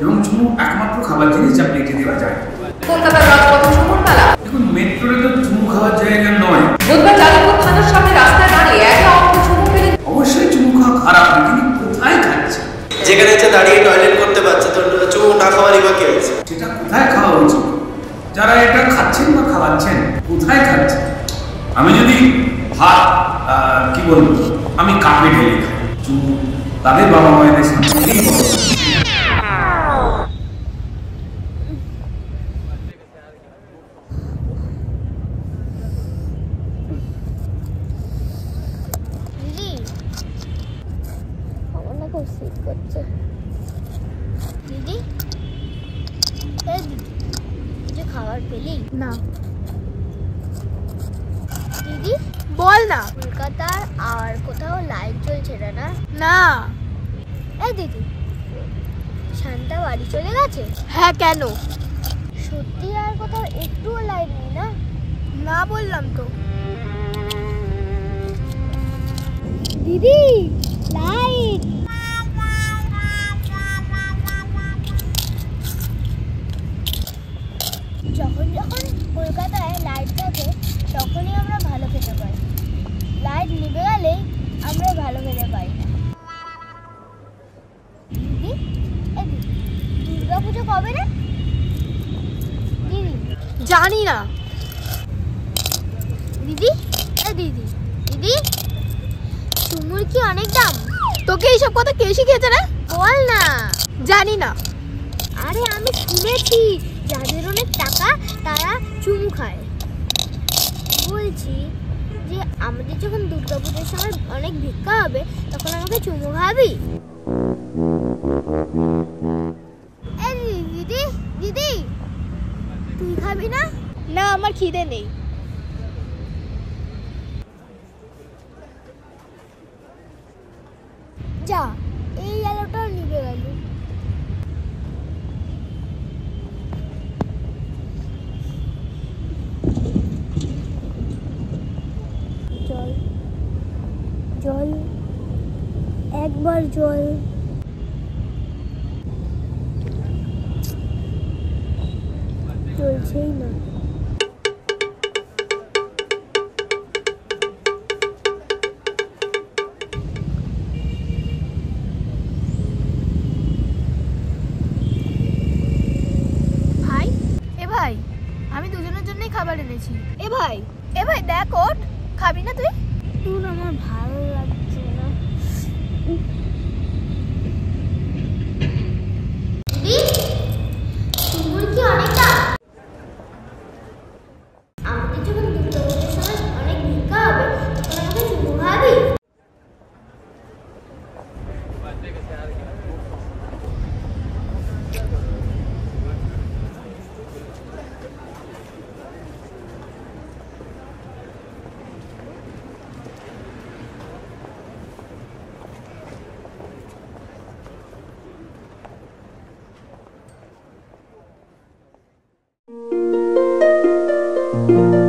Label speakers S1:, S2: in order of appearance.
S1: এবং চুমু একমাত্র খাবার জিনিস যা প্লেটে দেওয়া যায়।
S2: কলকাতার রাজপথ চুমুর মেলা।
S1: দেখুন, মেট্রোতে তো চুমু খাওয়ার জায়গা নয়।
S2: বুধবার যাদবপুর থানার সামনে রাস্তায় দাঁড়িয়ে একে অপরকে চুমু খেলে
S1: অবশ্যই চুমু খাওয়া খারাপ না, কিন্তু কোথায় খাচ্ছে?
S3: যেখানে দাঁড়িয়ে টয়লেট করতে পারছে, তো চুমু না খাওয়ারই বা কি আছে?
S1: সেটা কোথায় খাওয়া উচিত? যারা এটা খাচ্ছেন বা খাওয়াচ্ছেন কোথায় খাচ্ছেন? আমি যদি ভাত কি বলবো, আমি কাপে ঢেলে খাই, চুমু তাদের বাবা মায়েদের সামনে
S4: দিদি, কিছু খাবার পেলি
S5: না।
S4: দিদি
S5: বল না।
S4: কলকাতার আর কোথাও লাইট জ্বলছে না?
S5: না।
S4: এই দিদি, শান্তা বাড়ি চলে গেছে?
S5: হ্যাঁ, কেন?
S4: সত্যি আর কোথাও একটুও লাইট নেই না?
S5: না বললাম তো।
S4: দিদি, লাইট! যখন যখন কলকাতায় লাইট থাকে তখনই আমরা ভালো খেতে পাই, লাইট নিভে গেলেই আমরা ভালো খেতে পাই না। দিদি, দুর্গা পুজো কবে রে? দিদি,
S5: জানি না।
S4: দিদি, দিদি, দিদি, চুমুর কি অনেক দাম?
S5: তোকে এইসব কথা কে শিখিয়েছে রে?
S4: বল না।
S5: জানি না।
S4: আরে আমি শুনেছি যাদের অনেক টাকা তারা চুমু খায়। বলছি যে আমাদের যখন দুর্গাপুজোর সময় অনেক ভিক্ষা হবে তখন আমাকে চুমু খাবি? দিদি, দিদি, তুই খাবি না?
S5: না, আমার খিদে নেই।
S4: যা, এই আলোটাও নিভে গেল। জল, জল, একবার জল। চলছেই না।
S5: ভাই, ভাই, আমি দুজনের জন্যই খাবার এনেছি। ভাই, দেখ, ওঠ। খাবি না তুই?
S4: তোর আমার ভালো লাগছে না। দিদি, চুমুর কি অনেক দাম? আমাদের যখন দুর্গাপুজোর সময় অনেক ভিক্ষা হবে তখন আমাকে চুমু খাবি?
S6: Thank you.